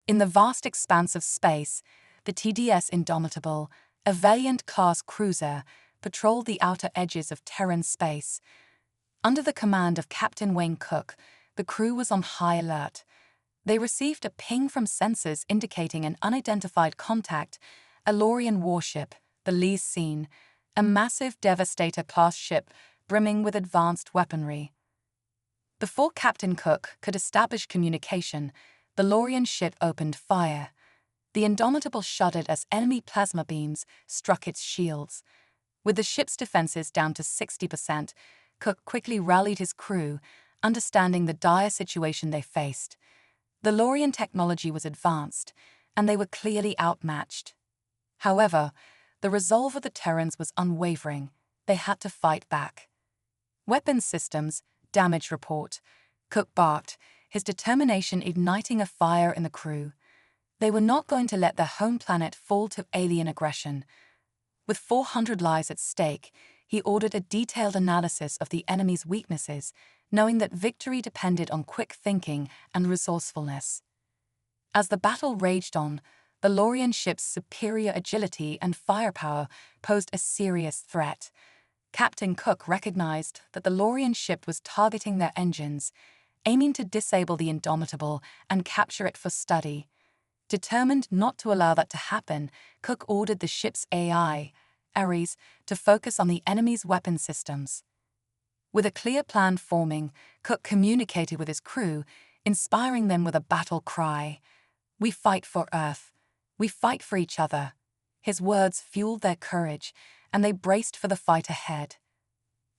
In the vast expanse of space, the TDS Indomitable, a Valiant-class cruiser, patrolled the outer edges of Terran space. Under the command of Captain Wayne Cook, the crew was on high alert. They received a ping from sensors indicating an unidentified contact, a Haelorian warship, the Lee's Scene, a massive Devastator-class ship brimming with advanced weaponry. Before Captain Cook could establish communication, the Haelorian ship opened fire. The Indomitable shuddered as enemy plasma beams struck its shields. With the ship's defenses down to 60%, Cook quickly rallied his crew, understanding the dire situation they faced. The Haelorian technology was advanced, and they were clearly outmatched. However, the resolve of the Terrans was unwavering. They had to fight back. Weapons systems, damage report, Cook barked, his determination igniting a fire in the crew. They were not going to let their home planet fall to alien aggression. With 400 lives at stake, he ordered a detailed analysis of the enemy's weaknesses, knowing that victory depended on quick thinking and resourcefulness. As the battle raged on, the Haelorian ship's superior agility and firepower posed a serious threat. Captain Cook recognized that the Haelorian ship was targeting their engines, aiming to disable the Indomitable and capture it for study. Determined not to allow that to happen, Cook ordered the ship's AI, Ares, to focus on the enemy's weapon systems. With a clear plan forming, Cook communicated with his crew, inspiring them with a battle cry. "We fight for Earth. We fight for each other." His words fueled their courage, and they braced for the fight ahead.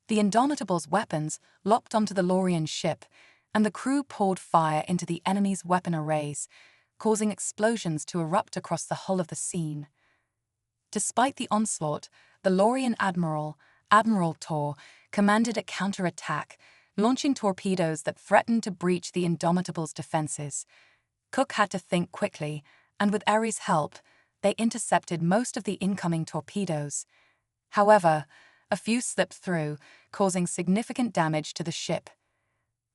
The Indomitable's weapons locked onto the Haelorian ship, and the crew poured fire into the enemy's weapon arrays, causing explosions to erupt across the hull of the Scene. Despite the onslaught, the Haelorian Admiral Tor, commanded a counterattack, launching torpedoes that threatened to breach the Indomitable's defenses. Cook had to think quickly, and with Ares' help, they intercepted most of the incoming torpedoes. However, a few slipped through, causing significant damage to the ship.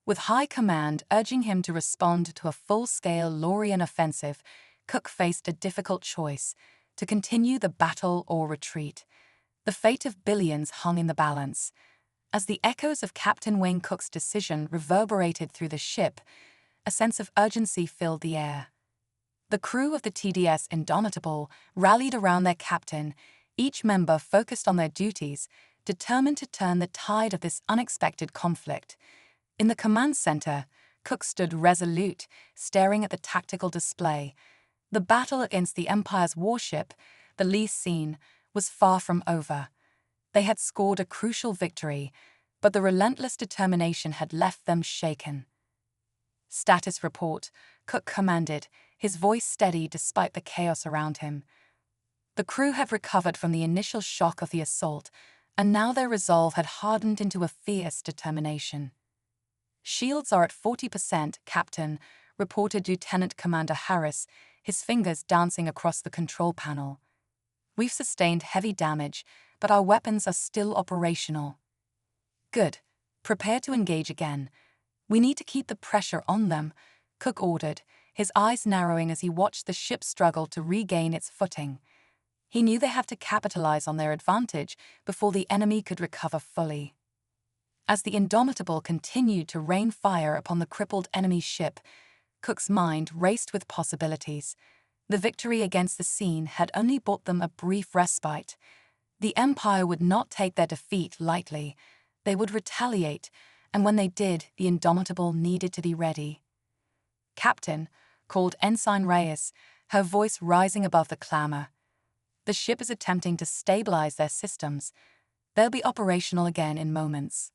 With high command urging him to respond to a full-scale Haelorian offensive, Cook faced a difficult choice: to continue the battle or retreat. The fate of billions hung in the balance. As the echoes of Captain Wayne Cook's decision reverberated through the ship, a sense of urgency filled the air. The crew of the TDS Indomitable rallied around their captain, each member focused on their duties, determined to turn the tide of this unexpected conflict. In the command center, Cook stood resolute, staring at the tactical display. The battle against the Empire's warship, the Lee's Scene, was far from over. They had scored a crucial victory, but the relentless determination had left them shaken. "Status report," Cook commanded, his voice steady despite the chaos around him. The crew had recovered from the initial shock of the assault, and now their resolve had hardened into a fierce determination. "Shields are at 40%, Captain," reported Lieutenant Commander Harris, his fingers dancing across the control panel. "We've sustained heavy damage, but our weapons are still operational." "Good. Prepare to engage again. We need to keep the pressure on them," Cook ordered, his eyes narrowing as he watched the ship struggle to regain its footing. He knew they had to capitalize on their advantage before the enemy could recover fully. As the Indomitable continued to rain fire upon the crippled enemy ship, Cook's mind raced with possibilities. The victory against the Scene had only bought them a brief respite. The Empire would not take their defeat lightly. They would retaliate, and when they did, the Indomitable needed to be ready. "Captain," called Ensign Reyes, her voice rising above the clamor. "The ship is attempting to stabilize their systems. They'll be operational again in moments."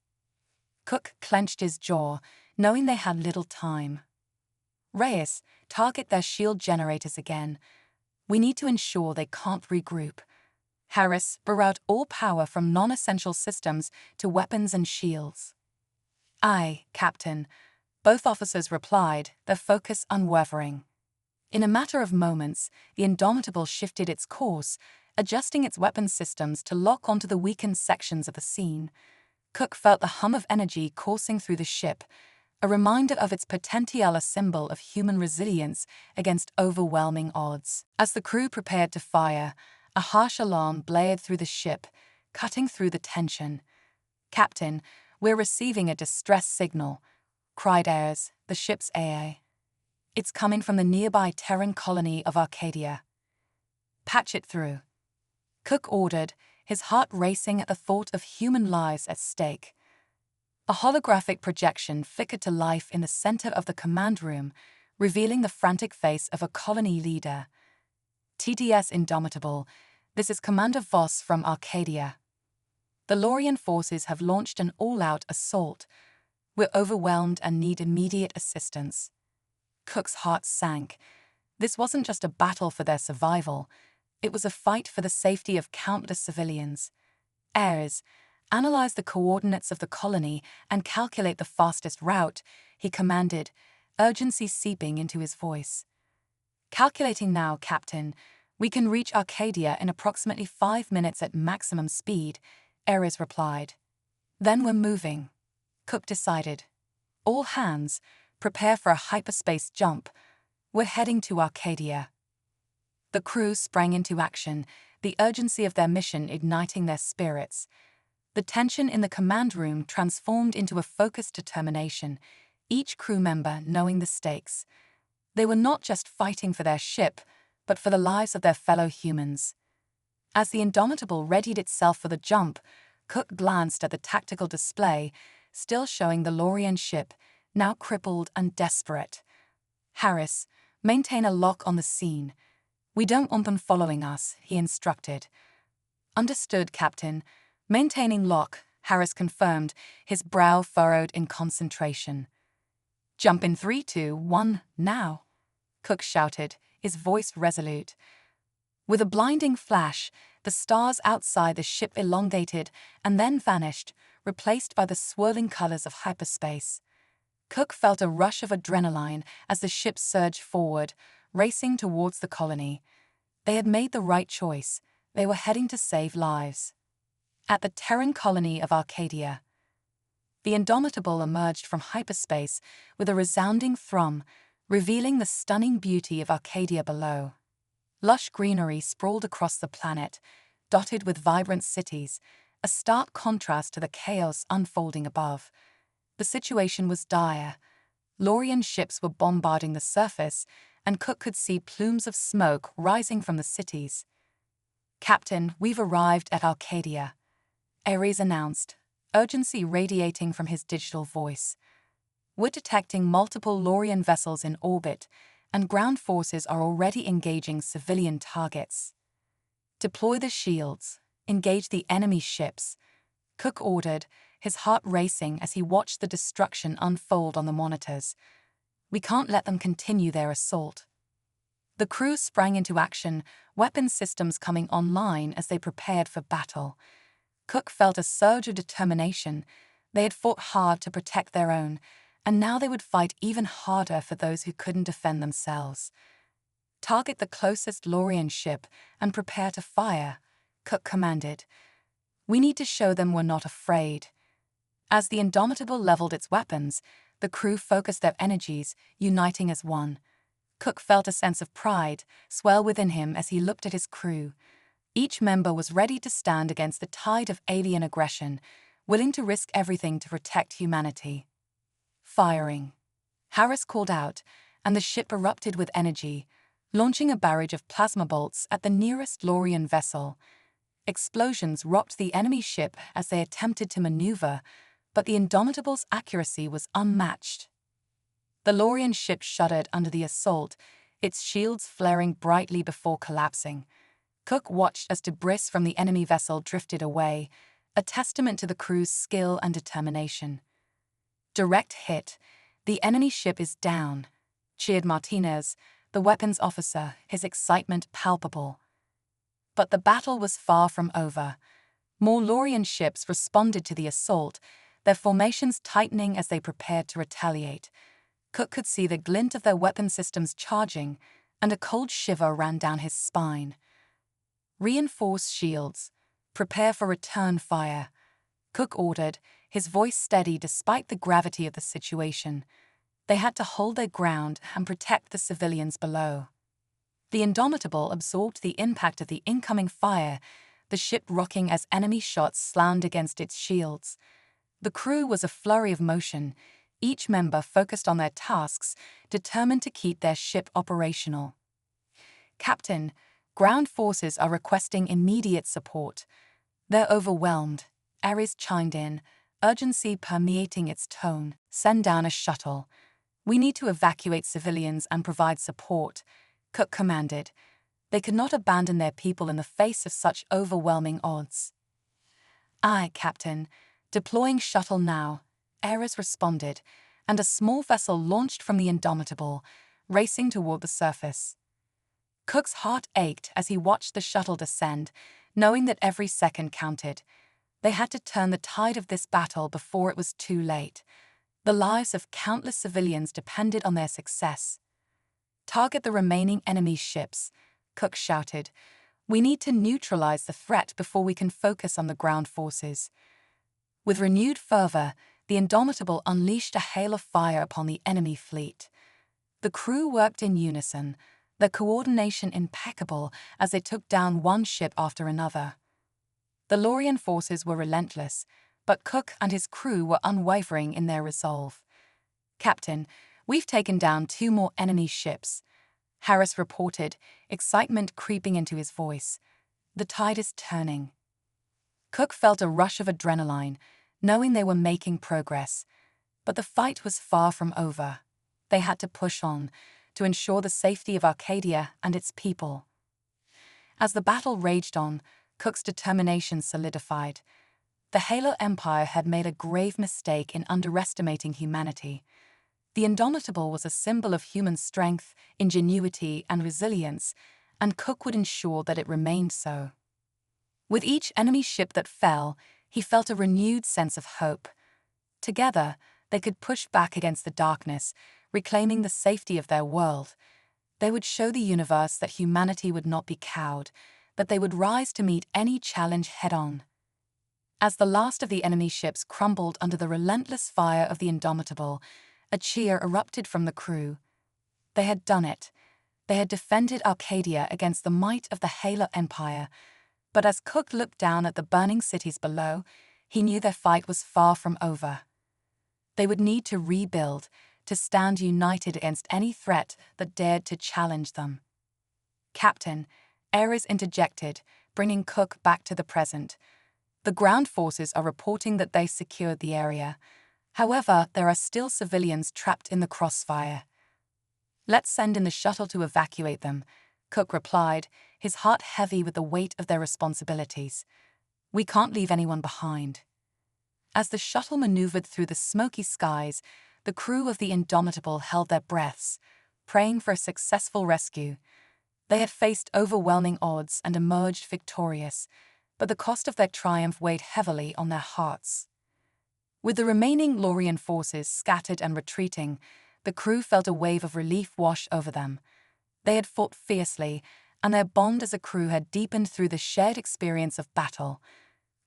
Cook clenched his jaw, knowing they had little time. "Reyes, target their shield generators again. We need to ensure they can't regroup." Harris, reroute all power from non-essential systems to weapons and shields. "Aye, Captain," both officers replied, their focus unwavering. In a matter of moments, the Indomitable shifted its course, adjusting its weapon systems to lock onto the weakened sections of the Scene. Cook felt the hum of energy coursing through the ship, a reminder of its potential, a symbol of human resilience against overwhelming odds. As the crew prepared to fire, a harsh alarm blared through the ship, cutting through the tension. "Captain, we're receiving a distress signal," cried Ayres, the ship's AA. "It's coming from the nearby Terran colony of Arcadia." "Patch it through," Cook ordered, his heart racing at the thought of human lives at stake. A holographic projection flickered to life in the center of the command room, revealing the frantic face of a colony leader. "TDS Indomitable, this is Commander Voss from Arcadia. The Lorian forces have launched an all-out assault. We're overwhelmed and need immediate assistance." Cook's heart sank. This wasn't just a battle for their survival. It was a fight for the safety of countless civilians. "Ayres, analyze the coordinates of the colony and calculate the fastest route," he commanded, urgency seeping into his voice. "Calculating now, Captain. We can reach Arcadia in approximately 5 minutes at maximum speed," Ayres replied. "Then we're moving," Cook decided. "All hands, prepare for a hyperspace jump. We're heading to Arcadia." The crew sprang into action, the urgency of their mission igniting their spirits. The tension in the command room transformed into a focused determination, each crew member knowing the stakes. They were not just fighting for their ship, but for the lives of their fellow humans. As the Indomitable readied itself for the jump, Cook glanced at the tactical display, still showing the Lorian ship, now crippled and desperate. "Harris, maintain a lock on the scene. We don't want them following us," he instructed. "Understood, Captain. Maintaining lock," Harris confirmed, his brow furrowed in concentration. "Jump in 3, 2, 1, now," Cook shouted, his voice resolute. With a blinding flash, the stars outside the ship elongated and then vanished, replaced by the swirling colors of hyperspace. Cook felt a rush of adrenaline as the ship surged forward, racing towards the colony. They had made the right choice. They were heading to save lives. At the Terran colony of Arcadia, the Indomitable emerged from hyperspace with a resounding thrum, revealing the stunning beauty of Arcadia below. Lush greenery sprawled across the planet, dotted with vibrant cities, a stark contrast to the chaos unfolding above. The situation was dire. Lorian ships were bombarding the surface, and Cook could see plumes of smoke rising from the cities. "Captain, we've arrived at Arcadia," Ayres announced, urgency radiating from his digital voice. "We're detecting multiple Lorian vessels in orbit, and ground forces are already engaging civilian targets." "Deploy the shields. Engage the enemy ships," Cook ordered, his heart racing as he watched the destruction unfold on the monitors. "We can't let them continue their assault." The crew sprang into action, weapon systems coming online as they prepared for battle. Cook felt a surge of determination. They had fought hard to protect their own, and now they would fight even harder for those who couldn't defend themselves. "Target the closest Lorian ship and prepare to fire," Cook commanded. "We need to show them we're not afraid." As the Indomitable leveled its weapons, the crew focused their energies, uniting as one. Cook felt a sense of pride swell within him as he looked at his crew. Each member was ready to stand against the tide of alien aggression, willing to risk everything to protect humanity. "Firing," Harris called out, and the ship erupted with energy, launching a barrage of plasma bolts at the nearest Lorian vessel. Explosions rocked the enemy ship as they attempted to maneuver, but the Indomitable's accuracy was unmatched. The Lorian ship shuddered under the assault, its shields flaring brightly before collapsing. Cook watched as debris from the enemy vessel drifted away, a testament to the crew's skill and determination. "Direct hit. The enemy ship is down," cheered Martinez, the weapons officer, his excitement palpable. But the battle was far from over. More Lorian ships responded to the assault, their formations tightening as they prepared to retaliate. Cook could see the glint of their weapon systems charging, and a cold shiver ran down his spine. "Reinforce shields. Prepare for return fire," Cook ordered, his voice steady despite the gravity of the situation. They had to hold their ground and protect the civilians below. The Indomitable absorbed the impact of the incoming fire, the ship rocking as enemy shots slammed against its shields. The crew was a flurry of motion, each member focused on their tasks, determined to keep their ship operational. "Captain, ground forces are requesting immediate support. They're overwhelmed," Ares chimed in, urgency permeating its tone. "Send down a shuttle. We need to evacuate civilians and provide support," Cook commanded. They could not abandon their people in the face of such overwhelming odds. "Aye, Captain. Deploying shuttle now," Ares responded, and a small vessel launched from the Indomitable, racing toward the surface. Cook's heart ached as he watched the shuttle descend, knowing that every second counted. They had to turn the tide of this battle before it was too late. The lives of countless civilians depended on their success. "Target the remaining enemy ships," Cook shouted. "We need to neutralize the threat before we can focus on the ground forces." With renewed fervor, the Indomitable unleashed a hail of fire upon the enemy fleet. The crew worked in unison, their coordination impeccable as they took down one ship after another. The Lorian forces were relentless, but Cook and his crew were unwavering in their resolve. "Captain, we've taken down 2 more enemy ships," Harris reported, excitement creeping into his voice. "The tide is turning." Cook felt a rush of adrenaline, knowing they were making progress. But the fight was far from over. They had to push on, to ensure the safety of Arcadia and its people. As the battle raged on, Cook's determination solidified. The Haelor Empire had made a grave mistake in underestimating humanity. The Indomitable was a symbol of human strength, ingenuity, and resilience, and Cook would ensure that it remained so. With each enemy ship that fell, he felt a renewed sense of hope. Together, they could push back against the darkness, reclaiming the safety of their world. They would show the universe that humanity would not be cowed, that they would rise to meet any challenge head-on. As the last of the enemy ships crumbled under the relentless fire of the Indomitable, a cheer erupted from the crew. They had done it. They had defended Arcadia against the might of the Haelor Empire. But as Cook looked down at the burning cities below, he knew their fight was far from over. They would need to rebuild, to stand united against any threat that dared to challenge them. "Captain," Ares interjected, bringing Cook back to the present. "The ground forces are reporting that they secured the area. However, there are still civilians trapped in the crossfire." "Let's send in the shuttle to evacuate them," Cook replied, his heart heavy with the weight of their responsibilities. "We can't leave anyone behind." As the shuttle maneuvered through the smoky skies, the crew of the Indomitable held their breaths, praying for a successful rescue. They had faced overwhelming odds and emerged victorious, but the cost of their triumph weighed heavily on their hearts. With the remaining Lorian forces scattered and retreating, the crew felt a wave of relief wash over them. They had fought fiercely, and their bond as a crew had deepened through the shared experience of battle.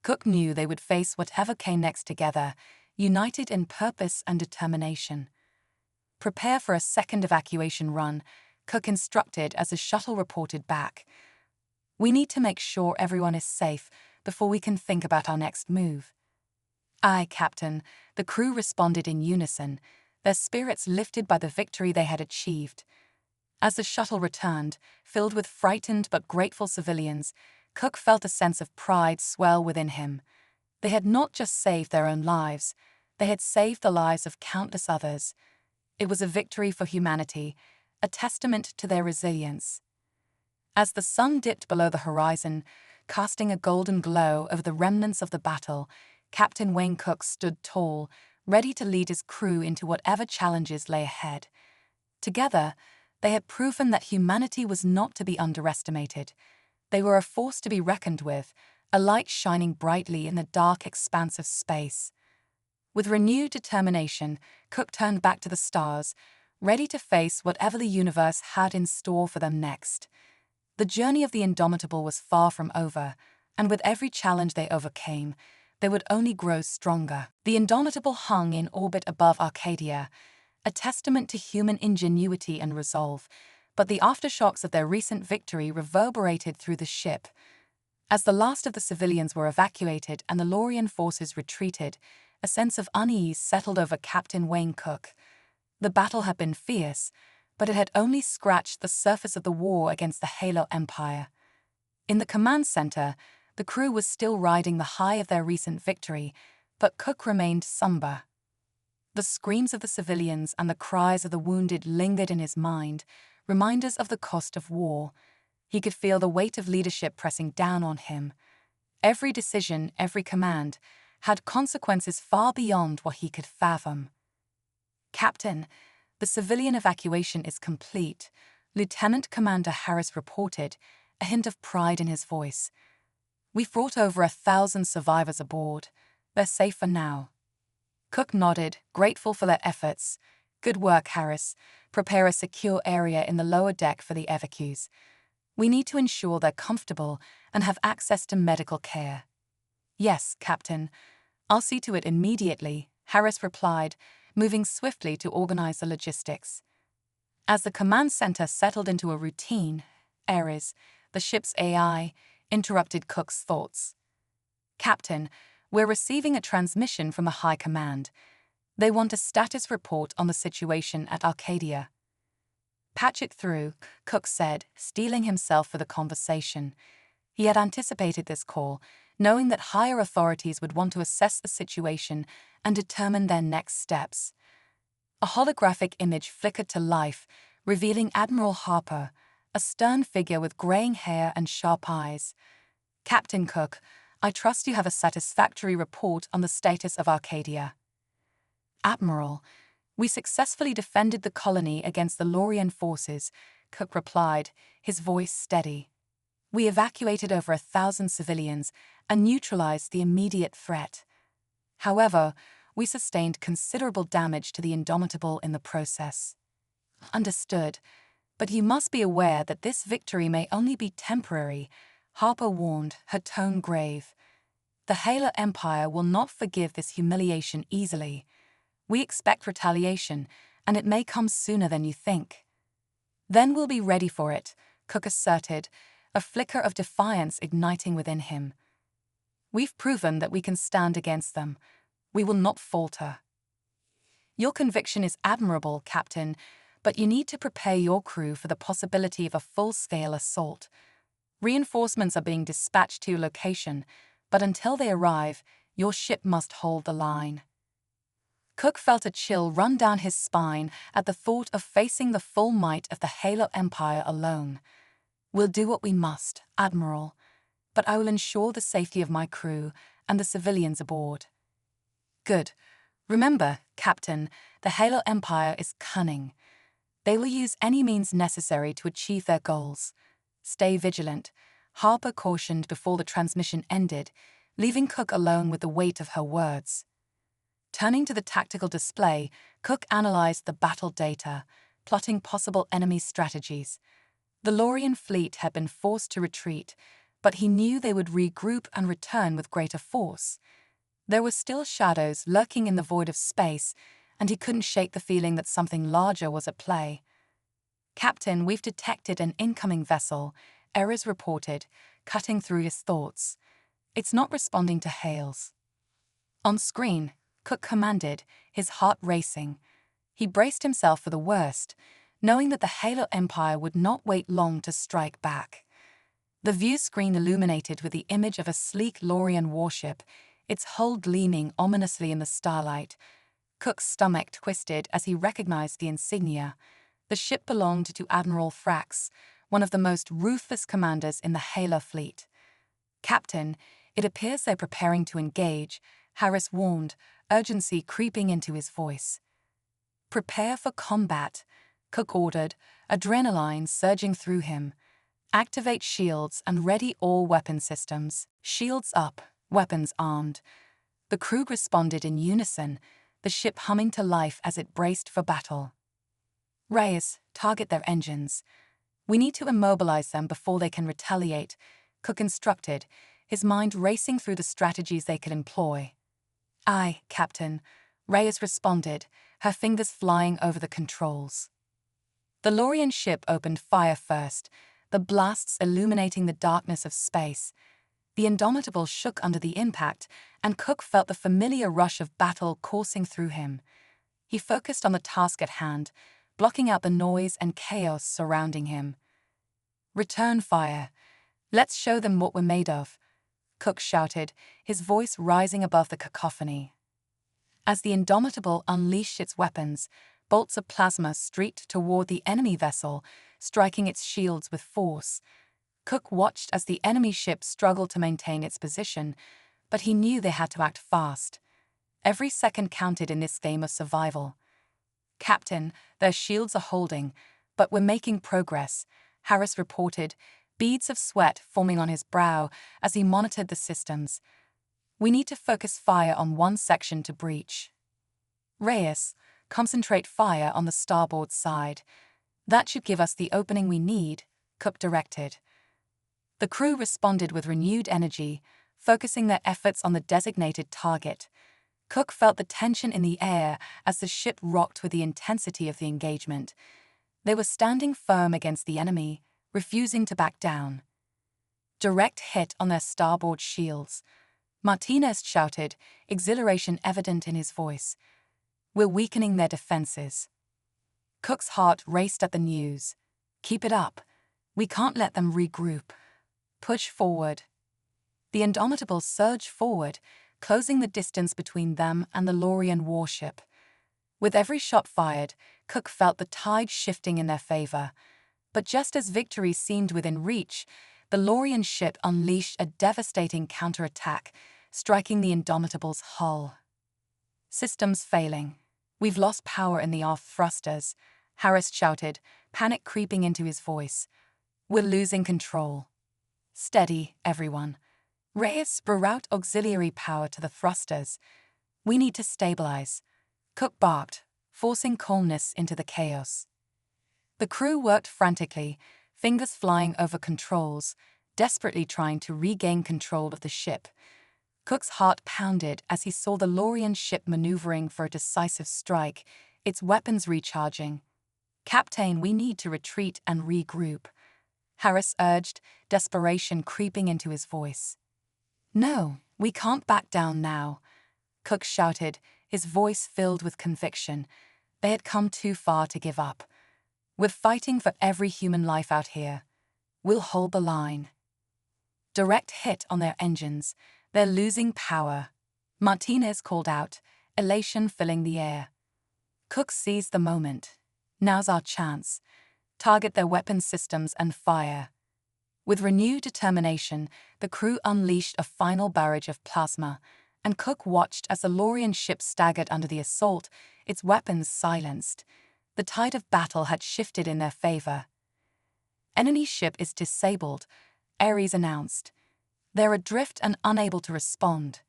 Cook knew they would face whatever came next together, united in purpose and determination. "Prepare for a second evacuation run," Cook instructed as the shuttle reported back. "We need to make sure everyone is safe before we can think about our next move." "Aye, Captain," the crew responded in unison, their spirits lifted by the victory they had achieved. As the shuttle returned, filled with frightened but grateful civilians, Cook felt a sense of pride swell within him. They had not just saved their own lives, they had saved the lives of countless others. It was a victory for humanity, a testament to their resilience. As the sun dipped below the horizon, casting a golden glow over the remnants of the battle, Captain Wayne Cook stood tall, ready to lead his crew into whatever challenges lay ahead. Together, they had proven that humanity was not to be underestimated. They were a force to be reckoned with, a light shining brightly in the dark expanse of space. With renewed determination, Cook turned back to the stars, ready to face whatever the universe had in store for them next. The journey of the Indomitable was far from over, and with every challenge they overcame, they would only grow stronger. The indomitable hung in orbit above Arcadia, a testament to human ingenuity and resolve, but the aftershocks of their recent victory reverberated through the ship. As the last of the civilians were evacuated and the Lorian forces retreated, a sense of unease settled over Captain Wayne Cook. The battle had been fierce, but it had only scratched the surface of the war against the Haelor Empire. In the command center, the crew was still riding the high of their recent victory, but Cook remained somber. The screams of the civilians and the cries of the wounded lingered in his mind, reminders of the cost of war. He could feel the weight of leadership pressing down on him. Every decision, every command, had consequences far beyond what he could fathom. "Captain, the civilian evacuation is complete," Lieutenant Commander Harris reported, a hint of pride in his voice. "We've brought over 1,000 survivors aboard. They're safe for now." Cook nodded, grateful for their efforts. "Good work, Harris. Prepare a secure area in the lower deck for the evacuees. We need to ensure they're comfortable and have access to medical care." "Yes, Captain. I'll see to it immediately," Harris replied, moving swiftly to organize the logistics. As the command center settled into a routine, Ares, the ship's AI, interrupted Cook's thoughts. "Captain, we're receiving a transmission from the High Command. They want a status report on the situation at Arcadia." "Patch it through," Cook said, steeling himself for the conversation. He had anticipated this call, knowing that higher authorities would want to assess the situation and determine their next steps. A holographic image flickered to life, revealing Admiral Harper, a stern figure with graying hair and sharp eyes. "Captain Cook, I trust you have a satisfactory report on the status of Arcadia." "Admiral, we successfully defended the colony against the Lorian forces," Cook replied, his voice steady. "We evacuated over 1,000 civilians and neutralized the immediate threat. However, we sustained considerable damage to the indomitable in the process." "Understood. But you must be aware that this victory may only be temporary," Harper warned, her tone grave. "The Haelor Empire will not forgive this humiliation easily. We expect retaliation, and it may come sooner than you think." "Then we'll be ready for it," Cook asserted, a flicker of defiance igniting within him. "We've proven that we can stand against them. We will not falter." "Your conviction is admirable, Captain, but you need to prepare your crew for the possibility of a full-scale assault. Reinforcements are being dispatched to your location, but until they arrive, your ship must hold the line." Cook felt a chill run down his spine at the thought of facing the full might of the Haelor Empire alone. "We'll do what we must, Admiral, but I will ensure the safety of my crew and the civilians aboard." "Good. Remember, Captain, the Haelor Empire is cunning. They will use any means necessary to achieve their goals. Stay vigilant," Harper cautioned before the transmission ended, leaving Cook alone with the weight of her words. Turning to the tactical display, Cook analyzed the battle data, plotting possible enemy strategies. The Lorian fleet had been forced to retreat, but he knew they would regroup and return with greater force. There were still shadows lurking in the void of space, and he couldn't shake the feeling that something larger was at play. "Captain, we've detected an incoming vessel," Ares reported, cutting through his thoughts. "It's not responding to hails." On screen, Cook commanded, his heart racing. He braced himself for the worst, knowing that the Haelor Empire would not wait long to strike back. The view screen illuminated with the image of a sleek Lorian warship, its hull gleaming ominously in the starlight. Cook's stomach twisted as he recognized the insignia. The ship belonged to Admiral Thrax, one of the most ruthless commanders in the Haelor fleet. "Captain, it appears they're preparing to engage," Harris warned, urgency creeping into his voice. "Prepare for combat," Cook ordered, adrenaline surging through him. "Activate shields and ready all weapon systems." Shields up, weapons armed. The crew responded in unison, the ship humming to life as it braced for battle. "Reyes, target their engines. We need to immobilize them before they can retaliate," Cook instructed, his mind racing through the strategies they could employ. "Aye, Captain," Reyes responded, her fingers flying over the controls. The Lorian ship opened fire first, the blasts illuminating the darkness of space. The Indomitable shook under the impact, and Cook felt the familiar rush of battle coursing through him. He focused on the task at hand, blocking out the noise and chaos surrounding him. "Return fire. Let's show them what we're made of," Cook shouted, his voice rising above the cacophony. As the Indomitable unleashed its weapons, bolts of plasma streaked toward the enemy vessel, striking its shields with force. Cook watched as the enemy ship struggled to maintain its position, but he knew they had to act fast. Every second counted in this game of survival. "Captain, their shields are holding, but we're making progress," Harris reported, beads of sweat forming on his brow as he monitored the systems. "We need to focus fire on one section to breach." "Reyes, concentrate fire on the starboard side. That should give us the opening we need," Cook directed. The crew responded with renewed energy, focusing their efforts on the designated target. Cook felt the tension in the air as the ship rocked with the intensity of the engagement. They were standing firm against the enemy, refusing to back down. "Direct hit on their starboard shields," Martinez shouted, exhilaration evident in his voice. "We're weakening their defenses." Cook's heart raced at the news. "Keep it up. We can't let them regroup. Push forward." The Indomitable surged forward, closing the distance between them and the Lorian warship. With every shot fired, Cook felt the tide shifting in their favor. But just as victory seemed within reach, the Lorian ship unleashed a devastating counterattack, striking the Indomitable's hull. "Systems failing. We've lost power in the aft thrusters," Harris shouted, panic creeping into his voice. "We're losing control." "Steady, everyone." Reyes reroute auxiliary power to the thrusters. "We need to stabilize," Cook barked, forcing calmness into the chaos. The crew worked frantically, fingers flying over controls, desperately trying to regain control of the ship. Cook's heart pounded as he saw the Lorian ship maneuvering for a decisive strike, its weapons recharging. "Captain, we need to retreat and regroup," Harris urged, desperation creeping into his voice. "No, we can't back down now," Cook shouted, his voice filled with conviction. They had come too far to give up. "We're fighting for every human life out here. We'll hold the line." "Direct hit on their engines. They're losing power," Martinez called out, elation filling the air. Cook seized the moment. "Now's our chance. Target their weapon systems and fire." With renewed determination, the crew unleashed a final barrage of plasma, and Cook watched as the Lorian ship staggered under the assault, its weapons silenced. The tide of battle had shifted in their favor. "Enemy ship is disabled," Ares announced. "They're adrift and unable to respond."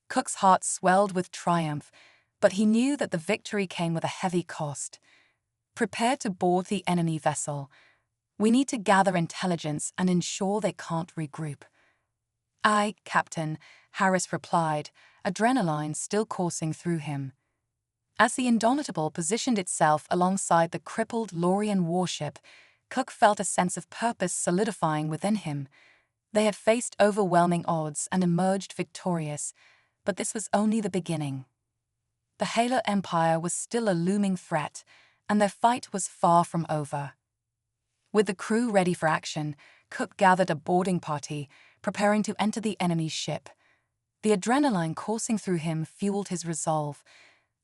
Cook's heart swelled with triumph, but he knew that the victory came with a heavy cost. "Prepare to board the enemy vessel. We need to gather intelligence and ensure they can't regroup." "Aye, Captain," Harris replied, adrenaline still coursing through him. As the Indomitable positioned itself alongside the crippled Lorian warship, Cook felt a sense of purpose solidifying within him. They had faced overwhelming odds and emerged victorious, but this was only the beginning. The Haelor Empire was still a looming threat, and their fight was far from over. With the crew ready for action, Cook gathered a boarding party, preparing to enter the enemy's ship. The adrenaline coursing through him fueled his resolve.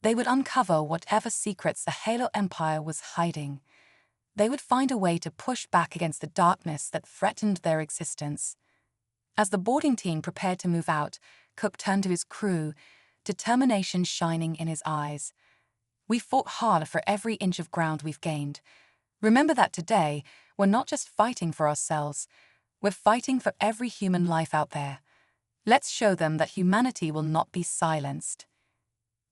They would uncover whatever secrets the Haelor Empire was hiding. They would find a way to push back against the darkness that threatened their existence. As the boarding team prepared to move out, Cook turned to his crew, determination shining in his eyes. "We fought hard for every inch of ground we've gained. Remember that today, we're not just fighting for ourselves, we're fighting for every human life out there. Let's show them that humanity will not be silenced."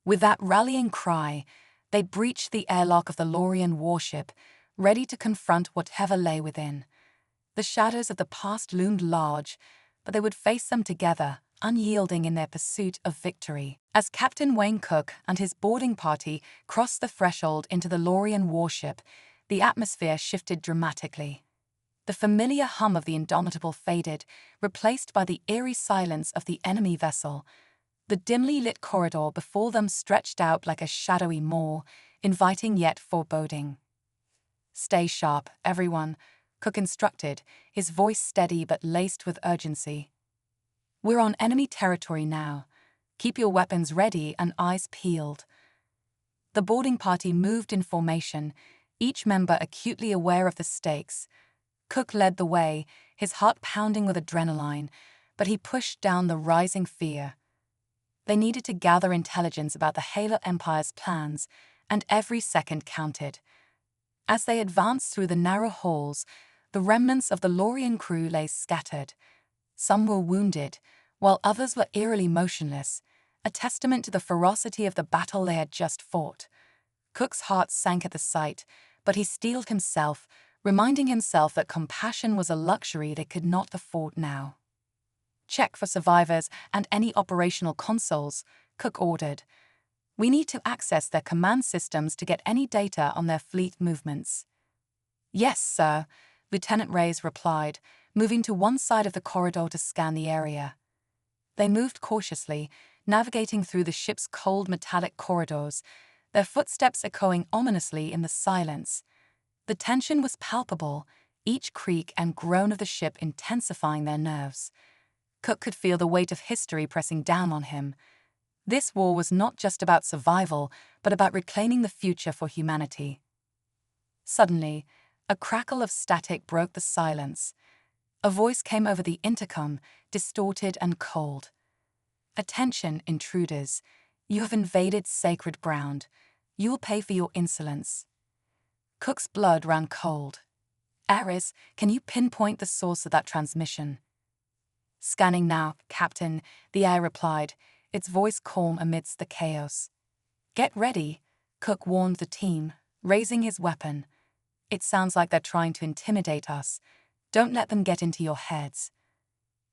With that rallying cry, they breached the airlock of the Lorian warship, ready to confront whatever lay within. The shadows of the past loomed large, but they would face them together, unyielding in their pursuit of victory. As Captain Wayne Cook and his boarding party crossed the threshold into the Lorian warship, the atmosphere shifted dramatically. The familiar hum of the Indomitable faded, replaced by the eerie silence of the enemy vessel. The dimly lit corridor before them stretched out like a shadowy maw, inviting yet foreboding. "Stay sharp, everyone," Cook instructed, his voice steady but laced with urgency. "We're on enemy territory now. Keep your weapons ready and eyes peeled." The boarding party moved in formation, each member acutely aware of the stakes. Cook led the way, his heart pounding with adrenaline, but he pushed down the rising fear. They needed to gather intelligence about the Haelor Empire's plans, and every second counted. As they advanced through the narrow halls, the remnants of the Lorian crew lay scattered. Some were wounded, while others were eerily motionless, a testament to the ferocity of the battle they had just fought. Cook's heart sank at the sight, but he steeled himself, reminding himself that compassion was a luxury they could not afford now. "Check for survivors and any operational consoles," Cook ordered. "We need to access their command systems to get any data on their fleet movements." "Yes, sir," Lieutenant Reyes replied, moving to one side of the corridor to scan the area. They moved cautiously, navigating through the ship's cold metallic corridors, their footsteps echoing ominously in the silence. The tension was palpable, each creak and groan of the ship intensifying their nerves. Cook could feel the weight of history pressing down on him. This war was not just about survival, but about reclaiming the future for humanity. Suddenly, a crackle of static broke the silence. A voice came over the intercom, distorted and cold. "Attention, intruders. You have invaded sacred ground. You will pay for your insolence." Cook's blood ran cold. "Ares, can you pinpoint the source of that transmission?" "Scanning now, Captain," the AI replied, its voice calm amidst the chaos. "Get ready," Cook warned the team, raising his weapon. "It sounds like they're trying to intimidate us. Don't let them get into your heads."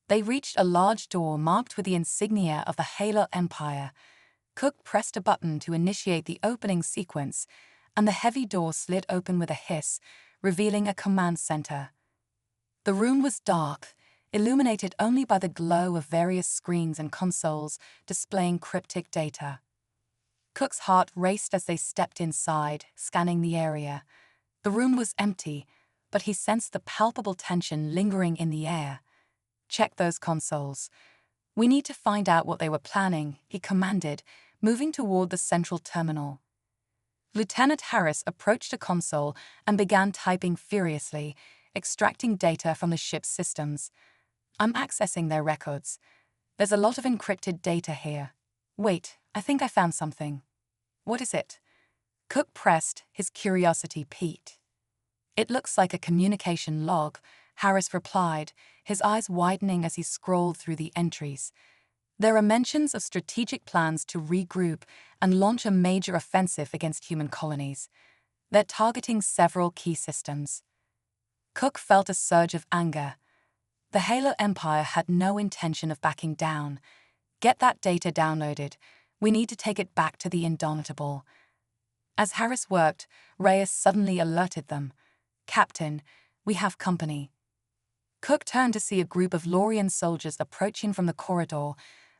They reached a large door marked with the insignia of the Haelor Empire. Cook pressed a button to initiate the opening sequence, and the heavy door slid open with a hiss, revealing a command center. The room was dark, illuminated only by the glow of various screens and consoles displaying cryptic data. Cook's heart raced as they stepped inside, scanning the area. The room was empty, but he sensed the palpable tension lingering in the air. "Check those consoles. We need to find out what they were planning," he commanded, moving toward the central terminal. Lieutenant Harris approached a console and began typing furiously, extracting data from the ship's systems. "I'm accessing their records. There's a lot of encrypted data here. Wait, I think I found something." "What is it?" Cook pressed, his curiosity piqued. "It looks like a communication log," Harris replied, his eyes widening as he scrolled through the entries. "There are mentions of strategic plans to regroup and launch a major offensive against human colonies. They're targeting several key systems." Cook felt a surge of anger. The Haelor Empire had no intention of backing down. "Get that data downloaded. We need to take it back to the Indomitable." As Harris worked, Reyes suddenly alerted them. "Captain, we have company." Cook turned to see a group of Lorian soldiers approaching from the corridor,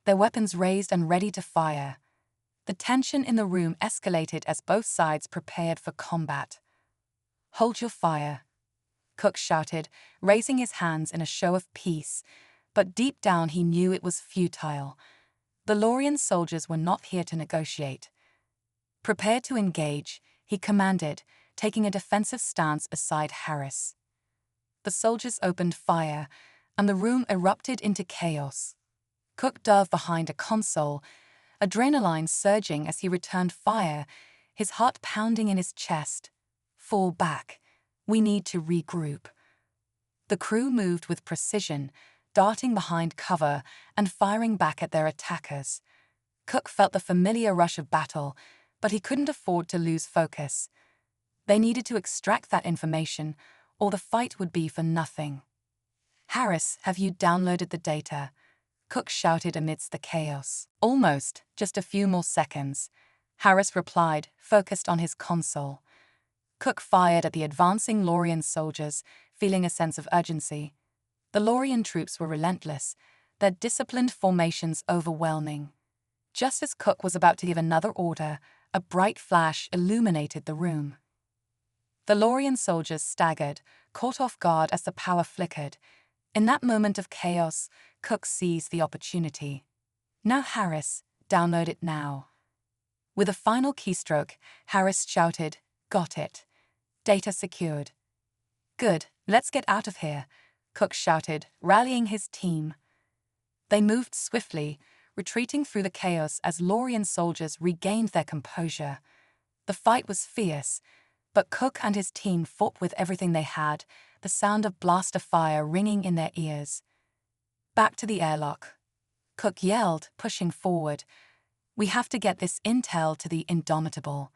their weapons raised and ready to fire. The tension in the room escalated as both sides prepared for combat. "Hold your fire," Cook shouted, raising his hands in a show of peace, but deep down he knew it was futile. The Lorian soldiers were not here to negotiate. "Prepare to engage," he commanded, taking a defensive stance beside Harris. The soldiers opened fire, and the room erupted into chaos. Cook dove behind a console, adrenaline surging as he returned fire, his heart pounding in his chest. "Fall back. We need to regroup." The crew moved with precision, darting behind cover and firing back at their attackers. Cook felt the familiar rush of battle, but he couldn't afford to lose focus. They needed to extract that information, or the fight would be for nothing. Harris, have you downloaded the data? Cook shouted amidst the chaos. Almost, just a few more seconds. Harris replied, focused on his console. Cook fired at the advancing Lorian soldiers, feeling a sense of urgency. The Lorian troops were relentless, their disciplined formations overwhelming. Just as Cook was about to give another order, a bright flash illuminated the room. The Lorian soldiers staggered, caught off guard as the power flickered. In that moment of chaos, Cook seized the opportunity. Now Harris, download it now. With a final keystroke, Harris shouted, "Got it. Data secured." "Good, let's get out of here," Cook shouted, rallying his team. They moved swiftly, retreating through the chaos as Lorian soldiers regained their composure. The fight was fierce, but Cook and his team fought with everything they had, the sound of blaster fire ringing in their ears. "Back to the airlock," Cook yelled, pushing forward. "We have to get this intel to the Indomitable."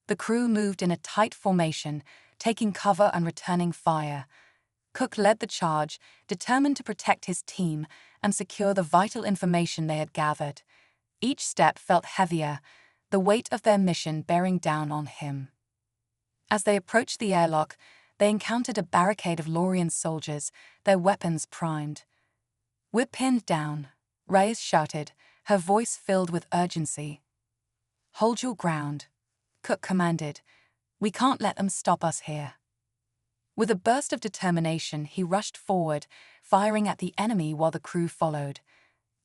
The crew moved in a tight formation, taking cover and returning fire. Cook led the charge, determined to protect his team and secure the vital information they had gathered. Each step felt heavier, the weight of their mission bearing down on him. As they approached the airlock, they encountered a barricade of Lorian soldiers, their weapons primed. "We're pinned down," Reyes shouted, her voice filled with urgency. "Hold your ground," Cook commanded. "We can't let them stop us here." With a burst of determination, he rushed forward, firing at the enemy while the crew followed.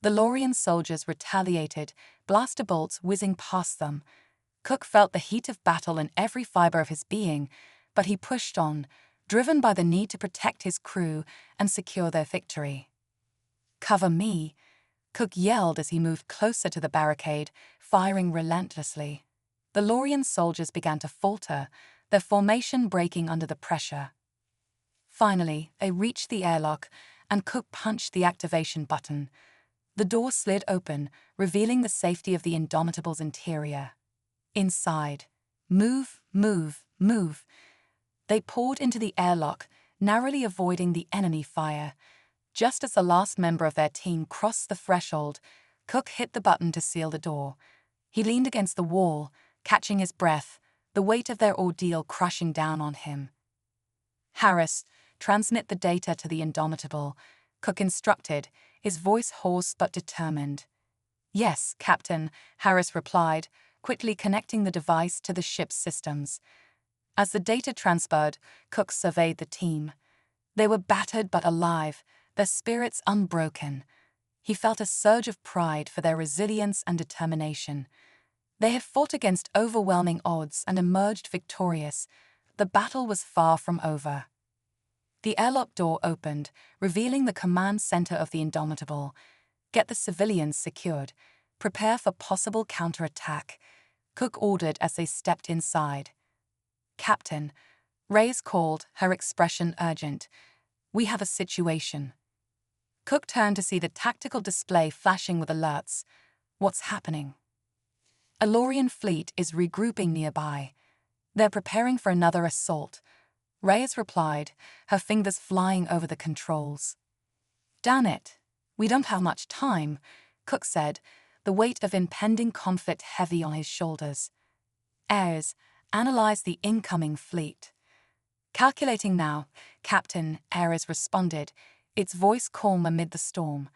The Lorian soldiers retaliated, blaster bolts whizzing past them. Cook felt the heat of battle in every fiber of his being, but he pushed on, driven by the need to protect his crew and secure their victory. "Cover me," Cook yelled as he moved closer to the barricade, firing relentlessly. The Lorian soldiers began to falter, their formation breaking under the pressure. Finally, they reached the airlock, and Cook punched the activation button. The door slid open, revealing the safety of the Indomitable's interior. Inside, move, move, move. They poured into the airlock, narrowly avoiding the enemy fire. Just as the last member of their team crossed the threshold, Cook hit the button to seal the door. He leaned against the wall, catching his breath, the weight of their ordeal crushing down on him. "Harris, transmit the data to the Indomitable," Cook instructed, his voice hoarse but determined. "Yes, Captain," Harris replied, quickly connecting the device to the ship's systems. As the data transferred, Cook surveyed the team. They were battered but alive, their spirits unbroken. He felt a surge of pride for their resilience and determination. They had fought against overwhelming odds and emerged victorious. The battle was far from over. The airlock door opened, revealing the command center of the Indomitable. "Get the civilians secured. Prepare for possible counterattack," Cook ordered as they stepped inside. "Captain," Reyes called, her expression urgent. "We have a situation." Cook turned to see the tactical display flashing with alerts. "What's happening?" "A Lorian fleet is regrouping nearby. They're preparing for another assault," Reyes replied, her fingers flying over the controls. "Damn it, we don't have much time," Cook said, the weight of impending conflict heavy on his shoulders. "Ayres, analyze the incoming fleet." "Calculating now," Captain, Ayres responded, its voice calm amid the storm.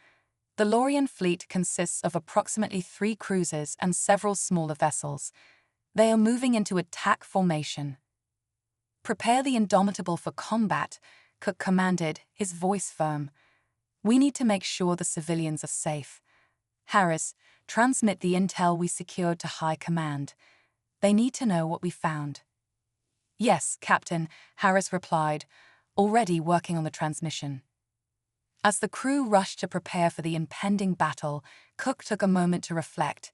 The Lorian fleet consists of approximately 3 cruisers and several smaller vessels. They are moving into attack formation. "Prepare the Indomitable for combat," Cook commanded, his voice firm. "We need to make sure the civilians are safe. Harris, transmit the intel we secured to High Command. They need to know what we found." "Yes, Captain," Harris replied, already working on the transmission. As the crew rushed to prepare for the impending battle, Cook took a moment to reflect.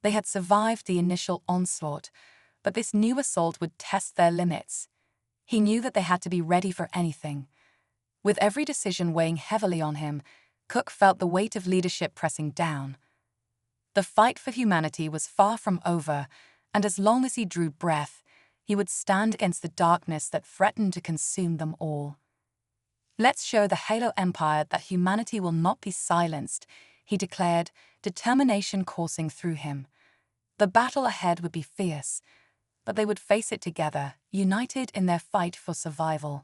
They had survived the initial onslaught, but this new assault would test their limits. He knew that they had to be ready for anything. With every decision weighing heavily on him, Cook felt the weight of leadership pressing down. The fight for humanity was far from over, and as long as he drew breath, he would stand against the darkness that threatened to consume them all. "Let's show the Haelor Empire that humanity will not be silenced," he declared, determination coursing through him. The battle ahead would be fierce, but they would face it together, united in their fight for survival.